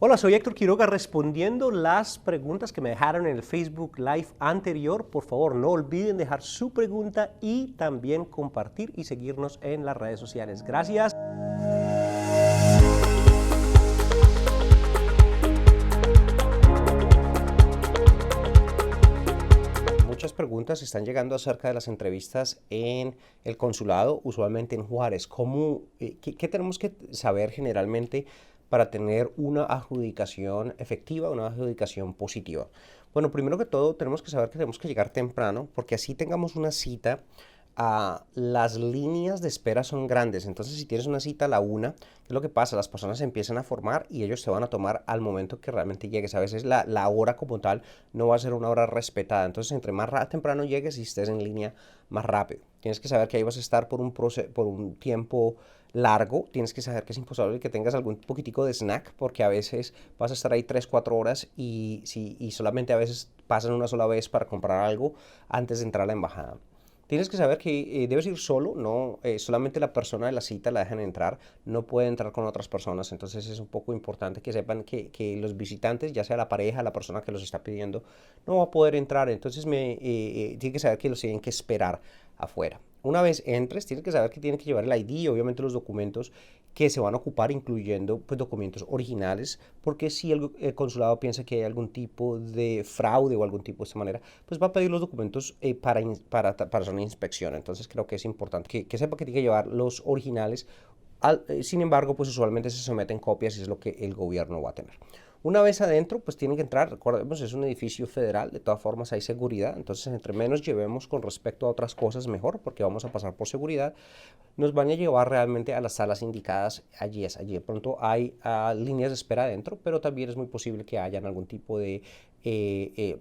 Hola, soy Héctor Quiroga respondiendo las preguntas que me dejaron en el Facebook Live anterior. Por favor, no olviden dejar su pregunta y también compartir y seguirnos en las redes sociales. Gracias. Muchas preguntas están llegando acerca de las entrevistas en el consulado, usualmente en Juárez. ¿Qué tenemos que saber generalmente para tener una adjudicación efectiva, una adjudicación positiva? Bueno, primero que todo tenemos que saber que tenemos que llegar temprano porque así tengamos una cita. Las líneas de espera son grandes, entonces si tienes una cita a la 1, ¿qué es lo que pasa? Las personas se empiezan a formar y ellos te van a tomar al momento que realmente llegues. A veces la hora como tal no va a ser una hora respetada, entonces entre más temprano llegues y estés en línea, más rápido. Tienes que saber que ahí vas a estar por un tiempo largo. Tienes que saber que es imposible que tengas algún poquitico de snack, porque a veces vas a estar ahí 3, 4 horas y solamente a veces pasan una sola vez para comprar algo antes de entrar a la embajada. Tienes que saber que debes ir solo, no solamente la persona de la cita la dejan entrar, no puede entrar con otras personas. Entonces es un poco importante que sepan que los visitantes, ya sea la pareja, la persona que los está pidiendo, no va a poder entrar. Entonces tienen que saber que los tienen que esperar afuera. Una vez entres, tienes que saber que tienen que llevar el ID y obviamente los documentos que se van a ocupar, incluyendo pues, documentos originales, porque si el consulado piensa que hay algún tipo de fraude o algún tipo de esta manera, pues va a pedir los documentos para hacer una inspección. Entonces creo que es importante que sepa que tiene que llevar los originales. Sin embargo, pues usualmente se someten copias y es lo que el gobierno va a tener. Una vez adentro, pues tienen que entrar. Recordemos, es un edificio federal, de todas formas hay seguridad, entonces entre menos llevemos con respecto a otras cosas mejor, porque vamos a pasar por seguridad. Nos van a llevar realmente a las salas indicadas. Allí de pronto hay líneas de espera adentro, pero también es muy posible que hayan algún tipo de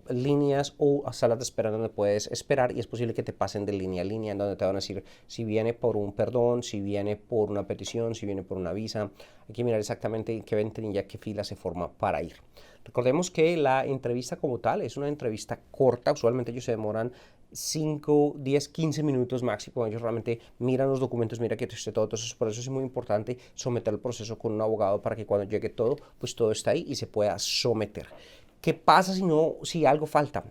líneas o salas de espera donde puedes esperar y es posible que te pasen de línea a línea, en donde te van a decir si viene por un perdón, si viene por una petición, si viene por una visa. Hay que mirar exactamente en qué ventanilla, qué fila se forma para ir. Recordemos que la entrevista como tal es una entrevista corta, usualmente ellos se demoran 5, 10, 15 minutos máximo. Ellos realmente miran los documentos, mira que esté todo. Entonces por eso es muy importante someter el proceso con un abogado para que cuando llegue todo, pues todo está ahí y se pueda someter. ¿Qué pasa si algo falta?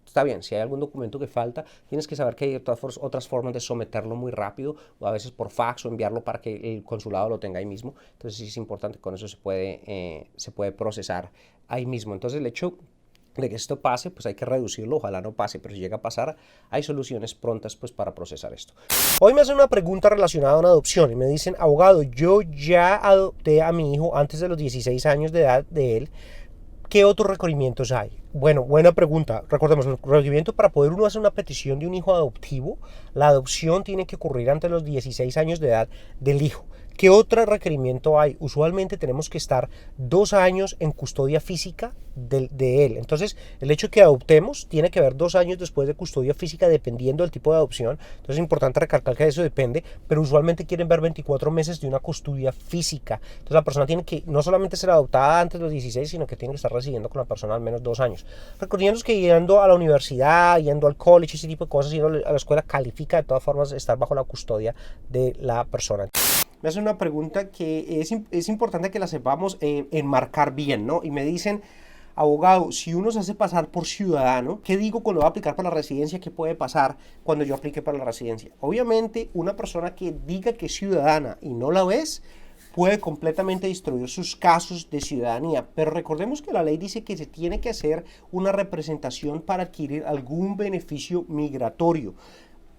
Está bien, si hay algún documento que falta, tienes que saber que hay otras formas de someterlo muy rápido, o a veces por fax o enviarlo para que el consulado lo tenga ahí mismo. Entonces sí es importante, con eso se puede procesar ahí mismo. Entonces el hecho de que esto pase, pues hay que reducirlo, ojalá no pase, pero si llega a pasar, hay soluciones prontas pues para procesar esto. Hoy me hacen una pregunta relacionada a una adopción y me dicen, abogado, yo ya adopté a mi hijo antes de los 16 años de edad de él. ¿Qué otros requerimientos hay? Bueno, buena pregunta. Recordemos, el requerimiento para poder uno hacer una petición de un hijo adoptivo, la adopción tiene que ocurrir antes de los 16 años de edad del hijo. ¿Qué otro requerimiento hay? Usualmente tenemos que estar 2 años en custodia física de él. Entonces, el hecho de que adoptemos tiene que haber 2 años después de custodia física dependiendo del tipo de adopción. Entonces, es importante recalcar que eso depende, pero usualmente quieren ver 24 meses de una custodia física. Entonces, la persona tiene que no solamente ser adoptada antes de los 16, sino que tiene que estar residiendo con la persona al menos 2 años. Recordemos que yendo a la universidad, yendo al college, ese tipo de cosas, yendo a la escuela, califica de todas formas estar bajo la custodia de la persona. Me hacen una pregunta que es importante que la sepamos enmarcar bien, ¿no? Y me dicen, abogado, si uno se hace pasar por ciudadano, ¿qué digo cuando va a aplicar para la residencia? ¿Qué puede pasar cuando yo aplique para la residencia? Obviamente, una persona que diga que es ciudadana y no la es, puede completamente destruir sus casos de ciudadanía. Pero recordemos que la ley dice que se tiene que hacer una representación para adquirir algún beneficio migratorio,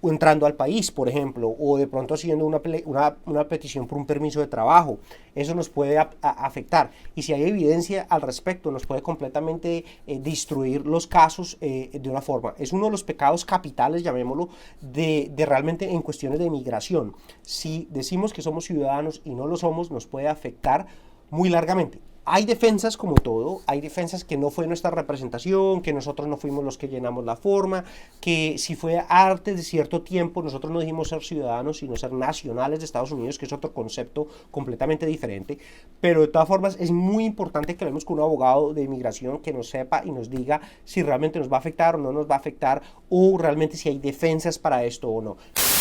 entrando al país, por ejemplo, o de pronto haciendo una petición por un permiso de trabajo. Eso nos puede afectar. Y si hay evidencia al respecto, nos puede completamente destruir los casos de una forma. Es uno de los pecados capitales, llamémoslo, de realmente en cuestiones de migración. Si decimos que somos ciudadanos y no lo somos, nos puede afectar muy largamente. Hay defensas como todo, hay defensas que no fue nuestra representación, que nosotros no fuimos los que llenamos la forma, que si fue antes de cierto tiempo nosotros no dijimos ser ciudadanos, sino ser nacionales de Estados Unidos, que es otro concepto completamente diferente. Pero de todas formas es muy importante que hablemos con un abogado de inmigración que nos sepa y nos diga si realmente nos va a afectar o no nos va a afectar, o realmente si hay defensas para esto o no.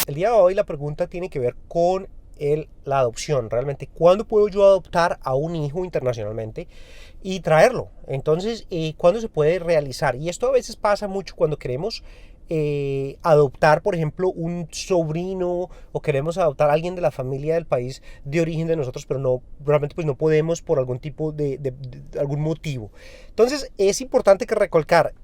El día de hoy la pregunta tiene que ver con la adopción. Realmente, ¿cuándo puedo yo adoptar a un hijo internacionalmente y traerlo? Entonces, ¿cuándo se puede realizar? Y esto a veces pasa mucho cuando queremos adoptar, por ejemplo, un sobrino, o queremos adoptar a alguien de la familia del país de origen de nosotros, pero no, realmente pues no podemos por algún tipo de algún motivo. Entonces es importante que recalcar,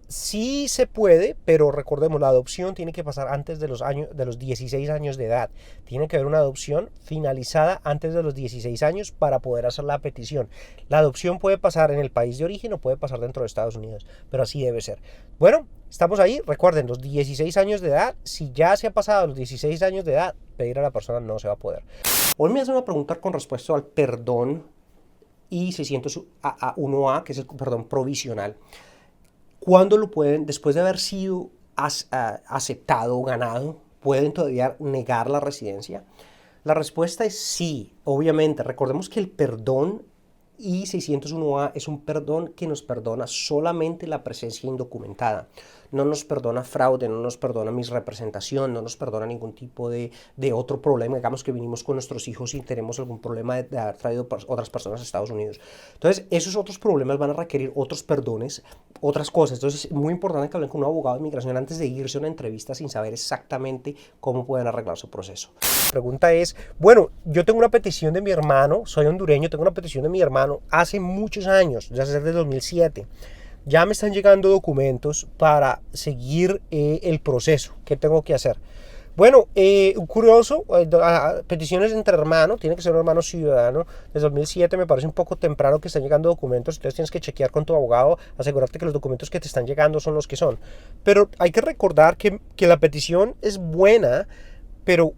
sí se puede, pero recordemos, la adopción tiene que pasar antes de los 16 años de edad. Tiene que haber una adopción finalizada antes de los 16 años para poder hacer la petición. La adopción puede pasar en el país de origen o puede pasar dentro de Estados Unidos, pero así debe ser. Bueno, estamos ahí. Recuerden, los 16 años de edad, si ya se ha pasado los 16 años de edad, pedir a la persona no se va a poder. Hoy me hacen una pregunta con respecto al perdón I-601A, que es el perdón provisional. ¿Cuándo lo pueden, después de haber sido aceptado o ganado, pueden todavía negar la residencia? La respuesta es sí, obviamente. Recordemos que el perdón I-601A es un perdón que nos perdona solamente la presencia indocumentada. No nos perdona fraude, no nos perdona misrepresentación, no nos perdona ningún tipo de otro problema. Digamos que vinimos con nuestros hijos y tenemos algún problema de haber traído otras personas a Estados Unidos. Entonces, esos otros problemas van a requerir otros perdones, otras cosas. Entonces, es muy importante que hablen con un abogado de inmigración antes de irse a una entrevista sin saber exactamente cómo pueden arreglar su proceso. La pregunta es, bueno, yo tengo una petición de mi hermano, soy hondureño, tengo una petición de mi hermano hace muchos años, ya desde 2007. Ya me están llegando documentos para seguir el proceso. ¿Qué tengo que hacer? Bueno, curioso, peticiones entre hermanos, tiene que ser un hermano ciudadano. Desde 2007 me parece un poco temprano que están llegando documentos, entonces tienes que chequear con tu abogado, asegurarte que los documentos que te están llegando son los que son. Pero hay que recordar que la petición es buena, pero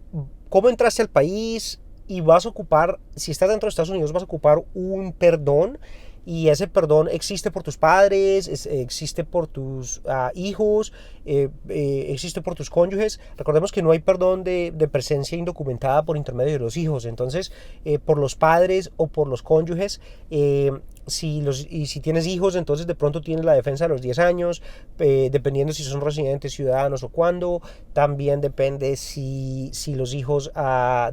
¿cómo entraste al país? Y vas a ocupar, si estás dentro de Estados Unidos, vas a ocupar un perdón, y ese perdón existe por tus padres, existe por tus hijos, existe por tus cónyuges. Recordemos que no hay perdón de presencia indocumentada por intermedio de los hijos. Entonces, por los padres o por los cónyuges, si tienes hijos, entonces de pronto tienes la defensa de los 10 años, dependiendo si son residentes, ciudadanos o cuándo. También depende si los hijos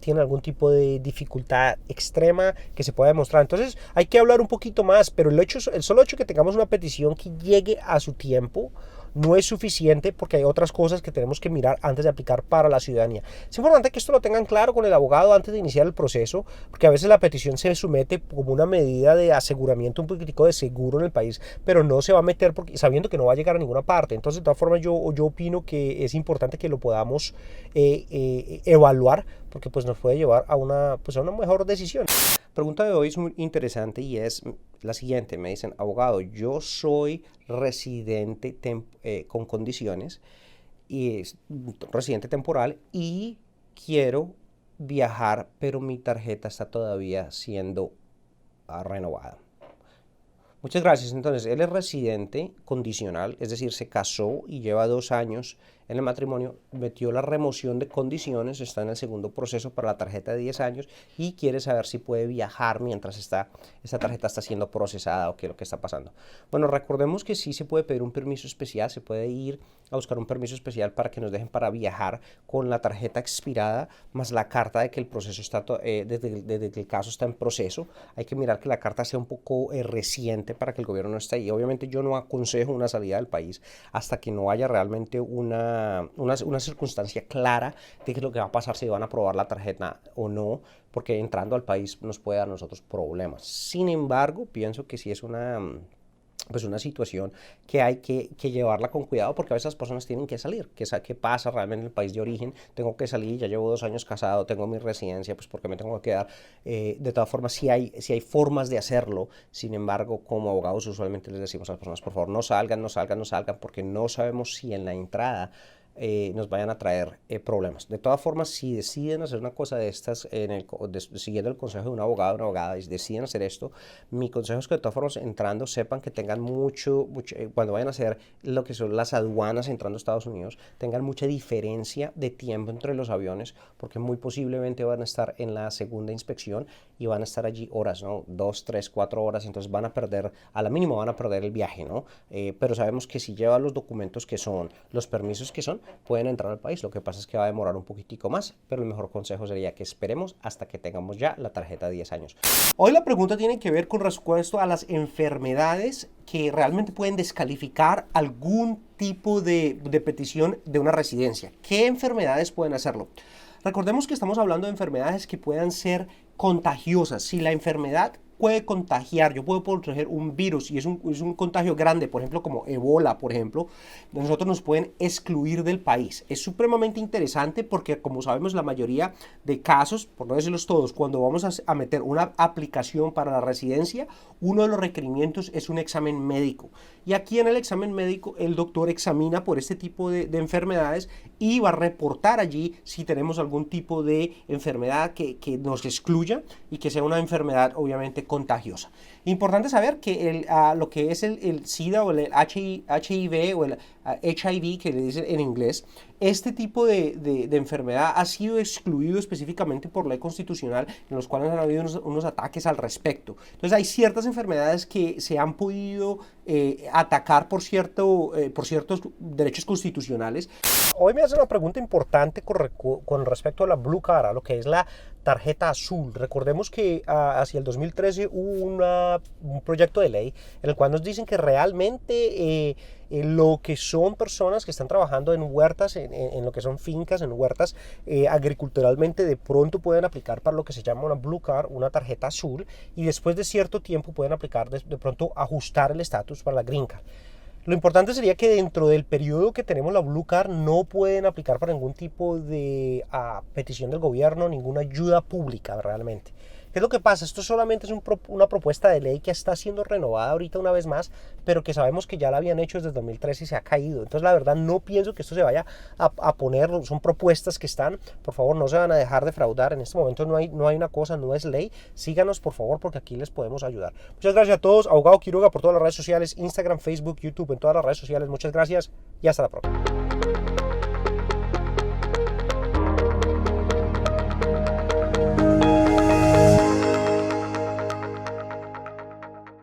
tienen algún tipo de dificultad extrema que se pueda demostrar. Entonces hay que hablar un poquito más, pero el solo hecho que tengamos una petición que llegue a su tiempo no es suficiente, porque hay otras cosas que tenemos que mirar antes de aplicar para la ciudadanía. Es importante que esto lo tengan claro con el abogado antes de iniciar el proceso, porque a veces la petición se somete como una medida de aseguramiento, un poquitico de seguro en el país, pero no se va a meter porque, sabiendo que no va a llegar a ninguna parte. Entonces, de todas formas, yo opino que es importante que lo podamos evaluar, porque pues nos puede llevar a una mejor decisión. La pregunta de hoy es muy interesante y es la siguiente. Me dicen, abogado, yo soy residente con condiciones y es residente temporal y quiero viajar, pero mi tarjeta está todavía siendo renovada. Muchas gracias. Entonces, él es residente condicional, es decir, se casó y lleva 2 años en el matrimonio, metió la remoción de condiciones, está en el segundo proceso para la tarjeta de 10 años y quiere saber si puede viajar mientras esta tarjeta está siendo procesada o qué es lo que está pasando. Bueno, recordemos que sí se puede pedir un permiso especial, se puede ir a buscar un permiso especial para que nos dejen para viajar con la tarjeta expirada, más la carta de que el proceso está, desde que el caso está en proceso. Hay que mirar que la carta sea un poco reciente para que el gobierno no esté ahí. Obviamente yo no aconsejo una salida del país hasta que no haya realmente una circunstancia clara de qué es lo que va a pasar, si van a aprobar la tarjeta o no, porque entrando al país nos puede dar a nosotros problemas. Sin embargo, pienso que sí es una situación que hay que llevarla con cuidado, porque a veces las personas tienen que salir. ¿Qué pasa realmente en el país de origen? Tengo que salir, ya llevo 2 años casado, tengo mi residencia, pues porque me tengo que quedar. De todas formas, sí hay formas de hacerlo. Sin embargo, como abogados usualmente les decimos a las personas, por favor, no salgan, porque no sabemos si en la entrada nos vayan a traer problemas. De todas formas, si deciden hacer una cosa de estas, siguiendo el consejo de un abogado o una abogada, y deciden hacer esto, mi consejo es que de todas formas, entrando, sepan que tengan mucho cuando vayan a hacer lo que son las aduanas entrando a Estados Unidos, tengan mucha diferencia de tiempo entre los aviones, porque muy posiblemente van a estar en la segunda inspección y van a estar allí horas, ¿no? 2, 3, 4 horas, entonces van a perder, a la mínima van a perder el viaje, ¿no? Pero sabemos que si llevan los documentos que son, los permisos que son, pueden entrar al país. Lo que pasa es que va a demorar un poquitico más, pero el mejor consejo sería que esperemos hasta que tengamos ya la tarjeta de 10 años. Hoy la pregunta tiene que ver con respecto a las enfermedades que realmente pueden descalificar algún tipo de petición de una residencia. ¿Qué enfermedades pueden hacerlo? Recordemos que estamos hablando de enfermedades que puedan ser contagiosas. Si la enfermedad puede contagiar, yo puedo proteger un virus y es un contagio grande, por ejemplo, como Ebola, por ejemplo, nosotros nos pueden excluir del país. Es supremamente interesante porque, como sabemos, la mayoría de casos, por no decirlos todos, cuando vamos a meter una aplicación para la residencia, uno de los requerimientos es un examen médico. Y aquí en el examen médico, el doctor examina por este tipo de enfermedades y va a reportar allí si tenemos algún tipo de enfermedad que nos excluya y que sea una enfermedad, obviamente, contagiosa. Importante saber que lo que es el SIDA o el HIV o el HIV que le dicen en inglés, este tipo de enfermedad ha sido excluido específicamente por ley constitucional, en los cuales han habido unos ataques al respecto. Entonces hay ciertas enfermedades que se han podido atacar por ciertos derechos constitucionales. Hoy me hace una pregunta importante con respecto a la Blue Card, a lo que es la tarjeta azul. Recordemos que hacia el 2013 hubo un proyecto de ley en el cual nos dicen que realmente lo que son personas que están trabajando en huertas, en lo que son fincas, en huertas, agriculturalmente, de pronto pueden aplicar para lo que se llama una Blue Card, una tarjeta azul, y después de cierto tiempo pueden aplicar de pronto ajustar el estatus para la Green Card. Lo importante sería que dentro del periodo que tenemos la Blue Card no pueden aplicar para ningún tipo de petición del gobierno, ninguna ayuda pública realmente. ¿Qué es lo que pasa? Esto solamente es una propuesta de ley que está siendo renovada ahorita una vez más, pero que sabemos que ya la habían hecho desde 2013 y se ha caído. Entonces la verdad no pienso que esto se vaya a poner, son propuestas que están, por favor no se van a dejar defraudar. En este momento no hay una cosa, no es ley. Síganos por favor porque aquí les podemos ayudar. Muchas gracias a todos, Abogado Quiroga por todas las redes sociales, Instagram, Facebook, YouTube, en todas las redes sociales. Muchas gracias y hasta la próxima.